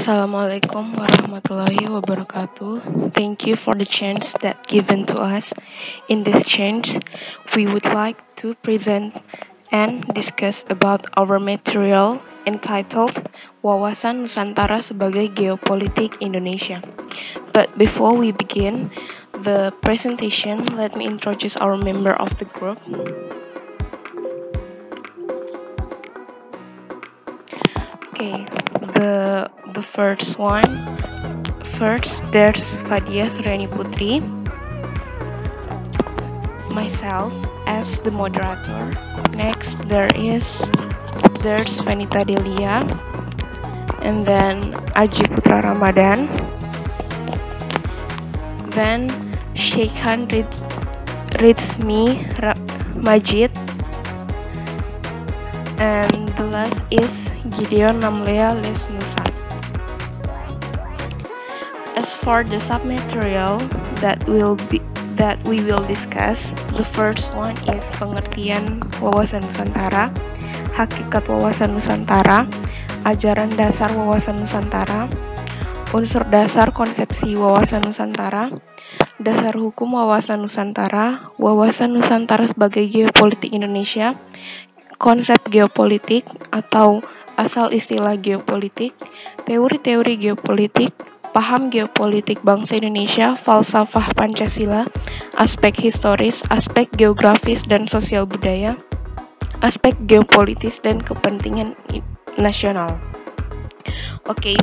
Assalamualaikum warahmatullahi wabarakatuh. Thank you for the chance that given to us. In this chance, we would like to present and discuss about our material entitled Wawasan Nusantara sebagai Geopolitik Indonesia. But before we begin the presentation, let me introduce our member of the group. Okay, the first one. First, there's Fadia Suryani Putri, myself as the moderator. Next, there's Vanita Delia, and then Aji Putra Ramadan. Then Sheikhan Rizmi Majid, and the last is Gideon Namlea Lesnusa. As for the submaterial that we will discuss, the first one is pengertian wawasan Nusantara, hakikat wawasan Nusantara, ajaran dasar wawasan Nusantara, unsur dasar konsepsi wawasan Nusantara, dasar hukum wawasan Nusantara, wawasan Nusantara sebagai geopolitik Indonesia, konsep geopolitik atau asal istilah geopolitik, teori-teori geopolitik, paham geopolitik bangsa Indonesia, falsafah Pancasila, aspek historis, aspek geografis dan sosial budaya, aspek geopolitis dan kepentingan nasional. Okay,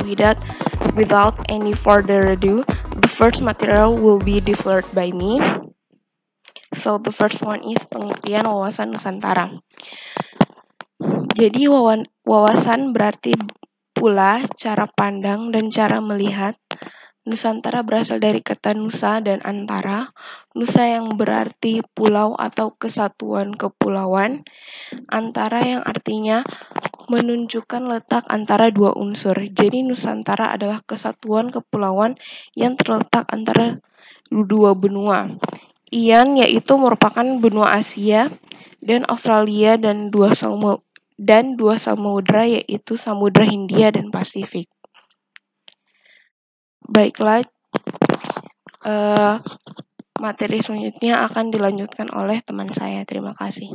without any further ado, the first material will be delivered by me. So the first one is pengertian wawasan Nusantara. Jadi wawasan berarti pula cara pandang dan cara melihat. Nusantara berasal dari kata nusa dan antara. Nusa yang berarti pulau atau kesatuan kepulauan. Antara yang artinya menunjukkan letak antara dua unsur. Jadi Nusantara adalah kesatuan kepulauan yang terletak antara dua benua. Ian yaitu merupakan benua Asia dan Australia dan dua samudra yaitu Samudra Hindia dan Pasifik. Baiklah, materi selanjutnya akan dilanjutkan oleh teman saya. Terima kasih.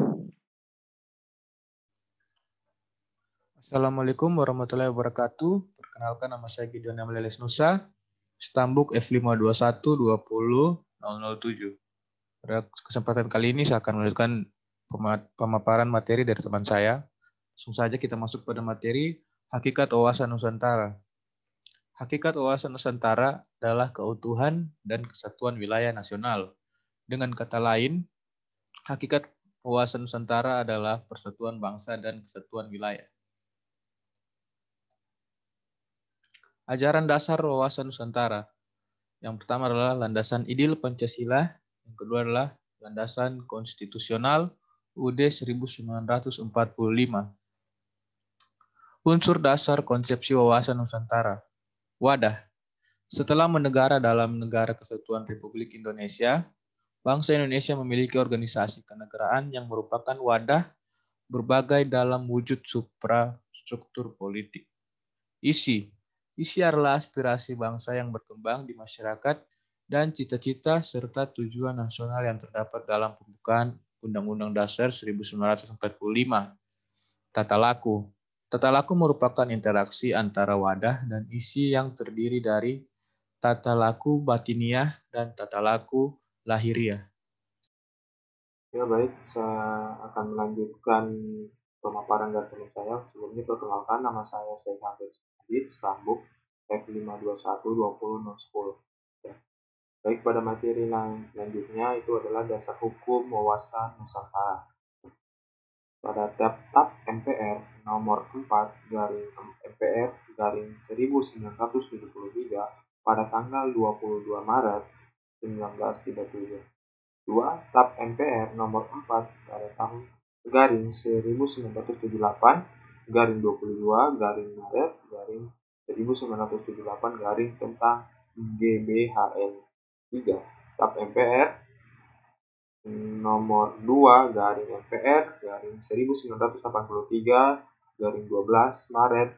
Assalamualaikum warahmatullahi wabarakatuh. Perkenalkan, nama saya Gideon Namlea Lesnusa, Stambuk F52120007. Pada kesempatan kali ini saya akan melanjutkan pemaparan materi dari teman saya. Langsung saja kita masuk pada materi hakikat wawasan Nusantara. Hakikat wawasan Nusantara adalah keutuhan dan kesatuan wilayah nasional. Dengan kata lain, hakikat wawasan Nusantara adalah persatuan bangsa dan kesatuan wilayah. Ajaran dasar wawasan Nusantara. Yang pertama adalah landasan ideal Pancasila, yang kedua adalah landasan konstitusional UUD 1945. Unsur dasar konsepsi wawasan Nusantara. Wadah. Setelah menegara dalam Negara Kesatuan Republik Indonesia, bangsa Indonesia memiliki organisasi kenegaraan yang merupakan wadah berbagai dalam wujud suprastruktur politik. Isi adalah aspirasi bangsa yang berkembang di masyarakat dan cita-cita serta tujuan nasional yang terdapat dalam pembukaan Undang-Undang Dasar 1945. Tata laku. Tata laku merupakan interaksi antara wadah dan isi yang terdiri dari tata laku batiniah dan tata laku lahiriah. Ya baik, saya akan melanjutkan pemaparan dari teman saya. Sebelumnya perkenalkan, nama saya Sheikhan Rizmi Majid, Stambuk F52120010. Ya. Baik, pada materi selanjutnya itu adalah dasar hukum wawasan Nusantara. Pada TAP MPR nomor 4/MPR 1973 pada tanggal 22 Maret 1937. 2. TAP MPR nomor 4 pada tahun 1978 22 Maret 1978 tentang GBHN. 3. TAP MPR nomor 2 MPR 1983 12 Maret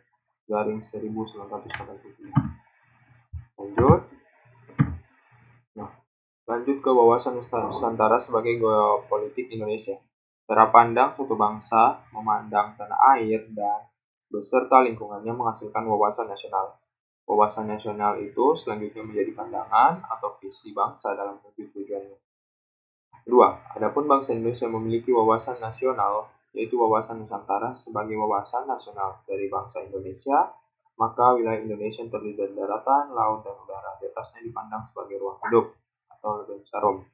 Lanjut ke wawasan Nusantara sebagai geopolitik Indonesia. Cara pandang suatu bangsa memandang tanah air dan beserta lingkungannya menghasilkan wawasan nasional. Wawasan nasional itu selanjutnya menjadi pandangan atau visi bangsa dalam menuju tujuannya. Kedua, adapun bangsa Indonesia memiliki wawasan nasional, yaitu wawasan Nusantara sebagai wawasan nasional dari bangsa Indonesia, maka wilayah Indonesia yang terdiri dari daratan, laut, dan udara di atasnya dipandang sebagai ruang hidup atau Sarum.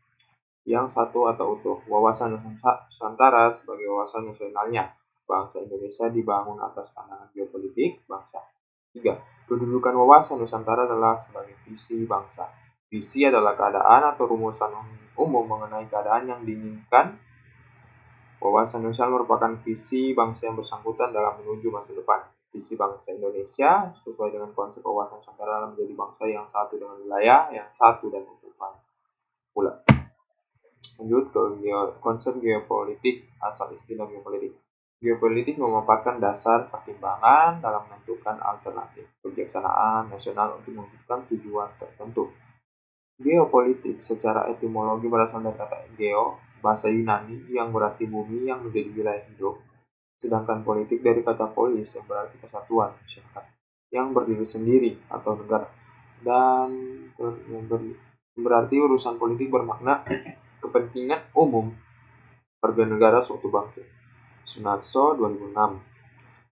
Yang satu atau utuh, wawasan Nusantara sebagai wawasan nasionalnya. Bangsa Indonesia dibangun atas pandangan geopolitik bangsa. 3. Kedudukan wawasan Nusantara adalah sebagai visi bangsa. Visi adalah keadaan atau rumusan umum mengenai keadaan yang diinginkan. Wawasan Nusantara merupakan visi bangsa yang bersangkutan dalam menuju masa depan. Visi bangsa Indonesia sesuai dengan konsep wawasan Nusantara menjadi bangsa yang satu dengan wilayah yang satu dan utuh pula. Lanjut ke konsep geopolitik, asal istilah geopolitik. Geopolitik memaparkan dasar pertimbangan dalam menentukan alternatif kebijaksanaan nasional untuk mewujudkan tujuan tertentu. Geopolitik secara etimologi berasal dari kata geo, bahasa Yunani yang berarti bumi yang menjadi wilayah hidup, sedangkan politik dari kata polis yang berarti kesatuan masyarakat yang berdiri sendiri atau negara, dan berarti urusan politik bermakna kepentingan umum warga negara suatu bangsa. Sunarso 2006.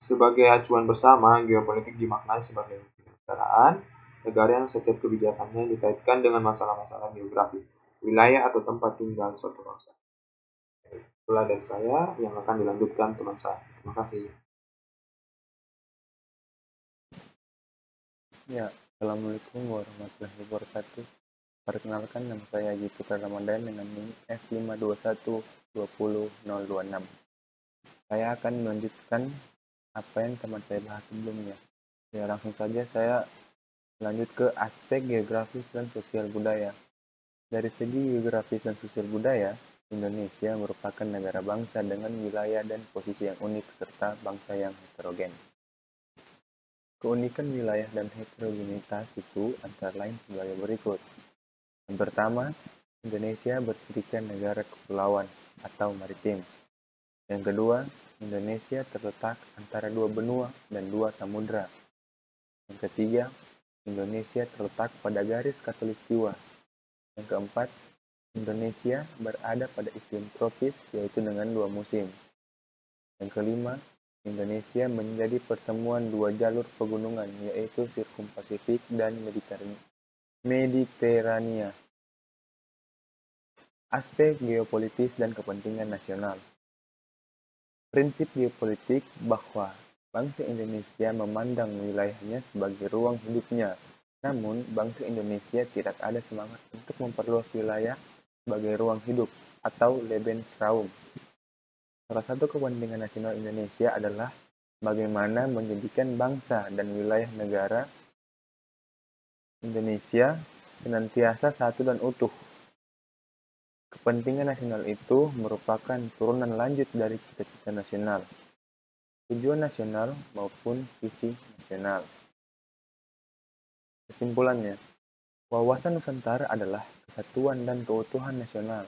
Sebagai acuan bersama, geopolitik dimaknai sebagai kenegaraan negara yang setiap kebijakannya dikaitkan dengan masalah-masalah geografi, wilayah atau tempat tinggal suatu bangsa. Itulah dari saya yang akan dilanjutkan teman saya. Terima kasih. Ya, Assalamualaikum warahmatullahi wabarakatuh. Perkenalkan, nama saya Haji Putra Ramadan dengan NIM F521-20026. Saya akan melanjutkan apa yang teman saya bahas sebelumnya. Ya, langsung saja saya lanjut ke aspek geografis dan sosial budaya. Dari segi geografis dan sosial budaya, Indonesia merupakan negara bangsa dengan wilayah dan posisi yang unik serta bangsa yang heterogen. Keunikan wilayah dan heterogenitas itu antara lain sebagai berikut. Yang pertama, Indonesia bercirikan negara kepulauan atau maritim. Yang kedua, Indonesia terletak antara dua benua dan dua samudra. Yang ketiga, Indonesia terletak pada garis khatulistiwa. Yang keempat, Indonesia berada pada iklim tropis, yaitu dengan dua musim. Yang kelima, Indonesia menjadi pertemuan dua jalur pegunungan, yaitu Sirkumpasifik dan Mediterania. Aspek geopolitis dan kepentingan nasional. Prinsip geopolitik bahwa bangsa Indonesia memandang wilayahnya sebagai ruang hidupnya. Namun, bangsa Indonesia tidak ada semangat untuk memperluas wilayah sebagai ruang hidup atau Lebensraum. Salah satu kepentingan nasional Indonesia adalah bagaimana menjadikan bangsa dan wilayah negara Indonesia senantiasa satu dan utuh. Kepentingan nasional itu merupakan turunan lanjut dari cita-cita nasional, tujuan nasional maupun visi nasional. Kesimpulannya, wawasan Nusantara adalah kesatuan dan keutuhan nasional.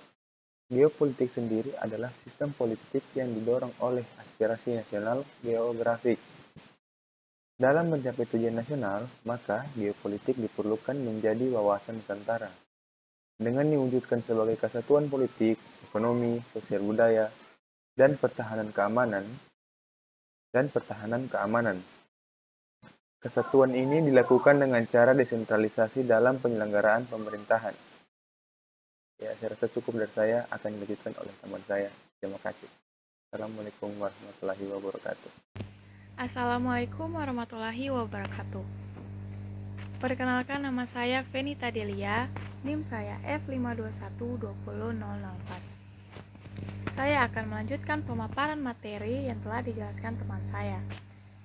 Geopolitik sendiri adalah sistem politik yang didorong oleh aspirasi nasional geografik. Dalam mencapai tujuan nasional, maka geopolitik diperlukan menjadi wawasan Nusantara. Dengan diwujudkan sebagai kesatuan politik, ekonomi, sosial budaya, dan pertahanan keamanan. Kesatuan ini dilakukan dengan cara desentralisasi dalam penyelenggaraan pemerintahan. Ya, saya rasa cukup dari saya, akan dilanjutkan oleh teman saya. Terima kasih. Assalamualaikum warahmatullahi wabarakatuh. Assalamualaikum warahmatullahi wabarakatuh. Perkenalkan, nama saya Venita Delia, NIM saya F521-20004. Saya akan melanjutkan pemaparan materi yang telah dijelaskan teman saya.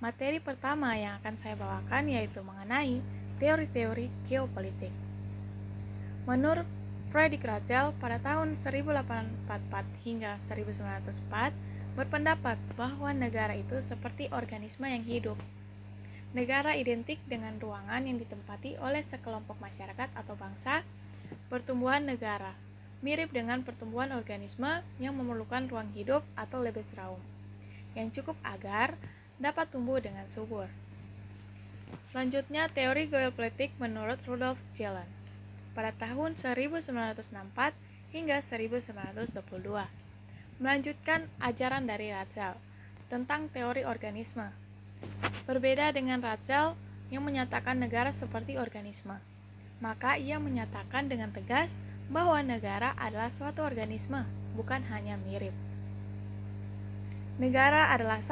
Materi pertama yang akan saya bawakan yaitu mengenai teori-teori geopolitik. Menurut Friedrich Ratzel pada tahun 1844 hingga 1904 berpendapat bahwa negara itu seperti organisme yang hidup. Negara identik dengan ruangan yang ditempati oleh sekelompok masyarakat atau bangsa. Pertumbuhan negara mirip dengan pertumbuhan organisme yang memerlukan ruang hidup atau Lebensraum yang cukup agar dapat tumbuh dengan subur. Selanjutnya, teori geopolitik menurut Rudolf Jelen pada tahun 1964 hingga 1922 melanjutkan ajaran dari Ratzel tentang teori organisme. Berbeda dengan Ratzel yang menyatakan negara seperti organisme, maka ia menyatakan dengan tegas bahwa negara adalah suatu organisme, bukan hanya mirip. Negara adalah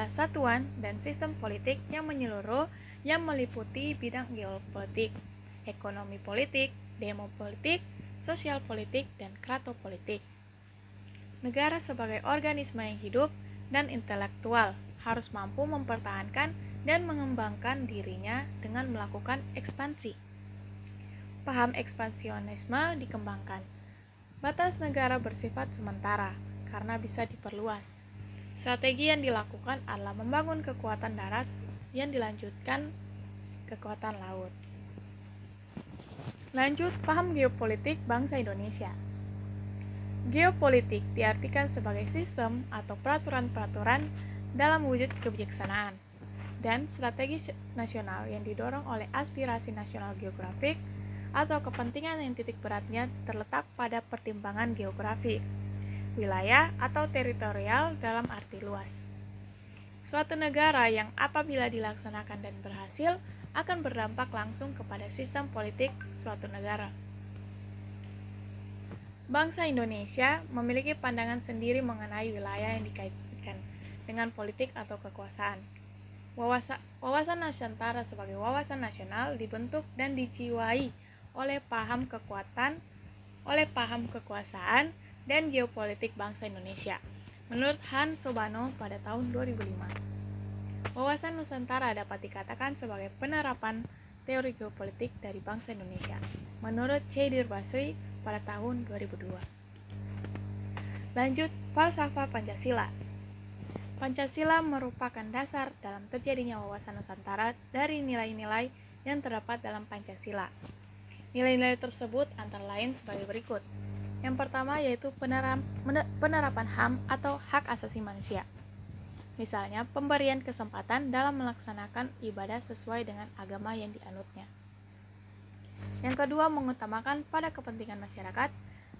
satuan dan sistem politik yang menyeluruh yang meliputi bidang geopolitik, ekonomi politik, demopolitik, sosial politik, dan kratopolitik. Negara sebagai organisme yang hidup dan intelektual harus mampu mempertahankan dan mengembangkan dirinya dengan melakukan ekspansi. Paham ekspansionisme dikembangkan. Batas negara bersifat sementara karena bisa diperluas. Strategi yang dilakukan adalah membangun kekuatan darat yang dilanjutkan kekuatan laut. Lanjut, paham geopolitik bangsa Indonesia. Geopolitik diartikan sebagai sistem atau peraturan-peraturan dalam wujud kebijaksanaan dan strategi nasional yang didorong oleh aspirasi nasional geografik atau kepentingan yang titik beratnya terletak pada pertimbangan geografik, wilayah atau teritorial dalam arti luas. Suatu negara yang apabila dilaksanakan dan berhasil akan berdampak langsung kepada sistem politik suatu negara. Bangsa Indonesia memiliki pandangan sendiri mengenai wilayah yang dikaitkan dengan politik atau kekuasaan. Wawasan Nusantara sebagai wawasan nasional dibentuk dan dijiwai oleh paham kekuasaan dan geopolitik bangsa Indonesia. Menurut Hans Sobano pada tahun 2005, wawasan Nusantara dapat dikatakan sebagai penerapan teori geopolitik dari bangsa Indonesia. Menurut Chaidir Basri pada tahun 2002. Lanjut, falsafah Pancasila. Pancasila merupakan dasar dalam terjadinya wawasan Nusantara dari nilai-nilai yang terdapat dalam Pancasila. Nilai-nilai tersebut antara lain sebagai berikut. Yang pertama yaitu penerapan HAM atau hak asasi manusia. Misalnya, pemberian kesempatan dalam melaksanakan ibadah sesuai dengan agama yang dianutnya. Yang kedua, mengutamakan pada kepentingan masyarakat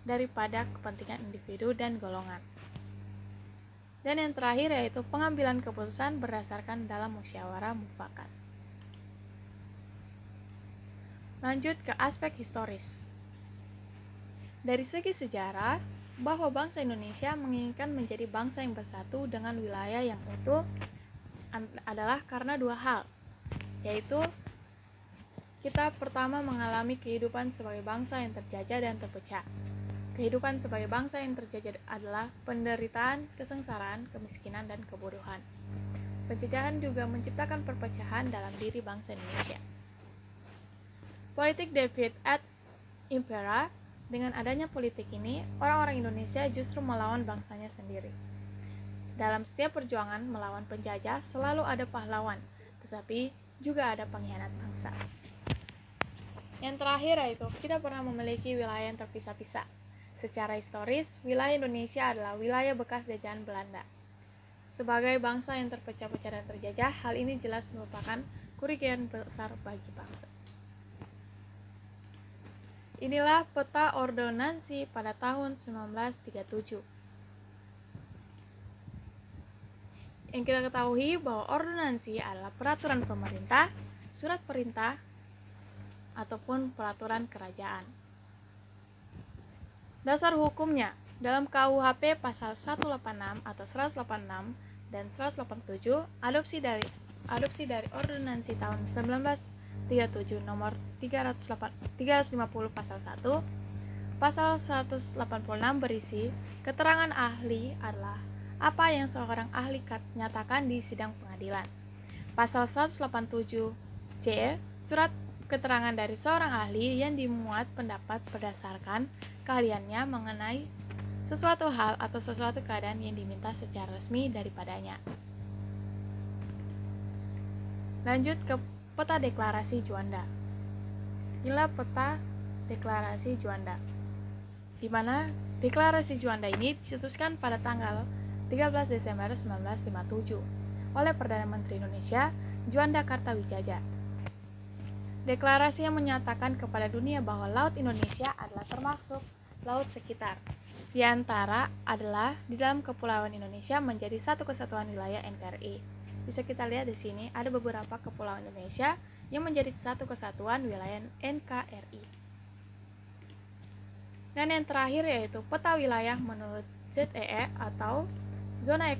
daripada kepentingan individu dan golongan. Dan yang terakhir yaitu pengambilan keputusan berdasarkan dalam musyawarah mufakat. Lanjut ke aspek historis. Dari segi sejarah, bahwa bangsa Indonesia menginginkan menjadi bangsa yang bersatu dengan wilayah yang utuh adalah karena dua hal, yaitu kita pertama mengalami kehidupan sebagai bangsa yang terjajah dan terpecah. Kehidupan sebagai bangsa yang terjajah adalah penderitaan, kesengsaraan, kemiskinan, dan kebodohan. Penjajahan juga menciptakan perpecahan dalam diri bangsa Indonesia. Politik Divide et Impera. Dengan adanya politik ini, orang-orang Indonesia justru melawan bangsanya sendiri. Dalam setiap perjuangan melawan penjajah selalu ada pahlawan, tetapi juga ada pengkhianat bangsa. Yang terakhir yaitu kita pernah memiliki wilayah yang terpisah-pisah. Secara historis, wilayah Indonesia adalah wilayah bekas jajahan Belanda. Sebagai bangsa yang terpecah-pecah dan terjajah, hal ini jelas merupakan kerugian besar bagi bangsa. Inilah peta ordonansi pada tahun 1937. Yang kita ketahui bahwa ordonansi adalah peraturan pemerintah, surat perintah, ataupun peraturan kerajaan. Dasar hukumnya, dalam KUHP pasal 186 atau 186 dan 187, adopsi dari ordonansi tahun 1937 nomor 350 pasal 1, pasal 186 berisi keterangan ahli adalah apa yang seorang ahli nyatakan di sidang pengadilan. Pasal 187C, surat keterangan dari seorang ahli yang dimuat pendapat berdasarkan keahliannya mengenai sesuatu hal atau sesuatu keadaan yang diminta secara resmi daripadanya. Lanjut ke peta deklarasi Juanda. Inilah peta deklarasi Juanda, di mana deklarasi Juanda ini dicetuskan pada tanggal 13 Desember 1957 oleh Perdana Menteri Indonesia Juanda Kartawijaya. Deklarasi yang menyatakan kepada dunia bahwa Laut Indonesia adalah termasuk laut sekitar. Di antara adalah di dalam Kepulauan Indonesia menjadi satu kesatuan wilayah NKRI. Bisa kita lihat di sini ada beberapa kepulauan Indonesia yang menjadi satu kesatuan wilayah NKRI. Dan yang terakhir yaitu peta wilayah menurut ZEE atau zona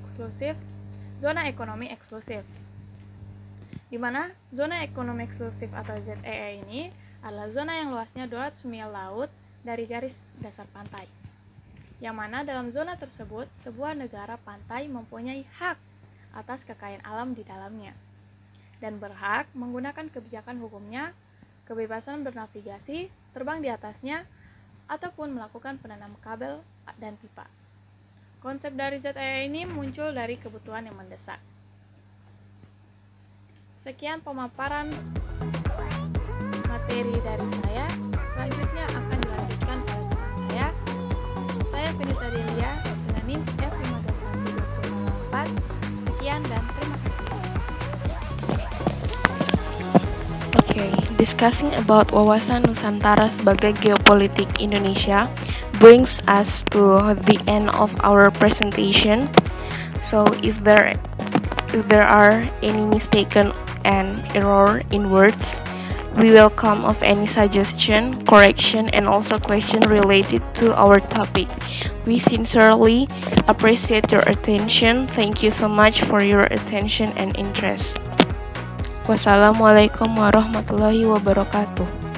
ekonomi eksklusif. Di mana zona ekonomi eksklusif atau ZEE ini adalah zona yang luasnya 200 mil laut dari garis dasar pantai. Yang mana dalam zona tersebut sebuah negara pantai mempunyai hak atas kekayaan alam di dalamnya dan berhak menggunakan kebijakan hukumnya, kebebasan bernavigasi, terbang di atasnya, ataupun melakukan penanam kabel dan pipa. Konsep dari ZEE ini muncul dari kebutuhan yang mendesak. Sekian pemaparan materi dari saya. Selanjutnya akan dilanjutkan oleh teman saya. Saya Finita Delia dengan NIM F52124. Sekian dan terima kasih. Okay, discussing about wawasan Nusantara sebagai geopolitik Indonesia brings us to the end of our presentation. So if there are any mistaken and error in words, we welcome of any suggestion, correction, and also question related to our topic. We sincerely appreciate your attention. Thank you so much for your attention and interest. Wassalamualaikum warahmatullahi wabarakatuh.